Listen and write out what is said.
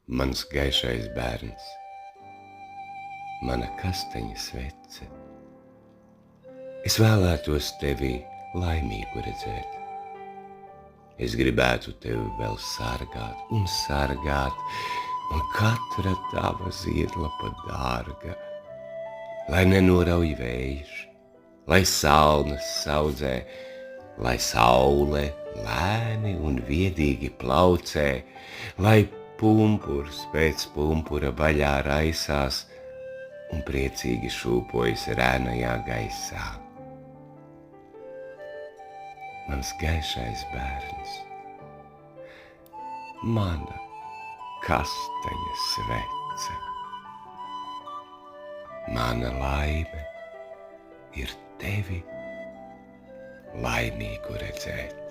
Mans gaišais bērns, mana kastaņa svece, es vēlētos tevi laimīgu redzēt. Es gribētu tevi vēl sargāt un sargāt, un katra tava ziedlapa dārga, lai nenorauj vējš, lai salnas saudzē, lai saule lēni un viedīgi plaucē, lai pumpurs pēc pumpura vaļā raisās un priecīgi šūpojas rēnajā gaisā. Mans gaišais bērns, mana kastaņa svece, mana laime ir tevi laimīgu redzēt.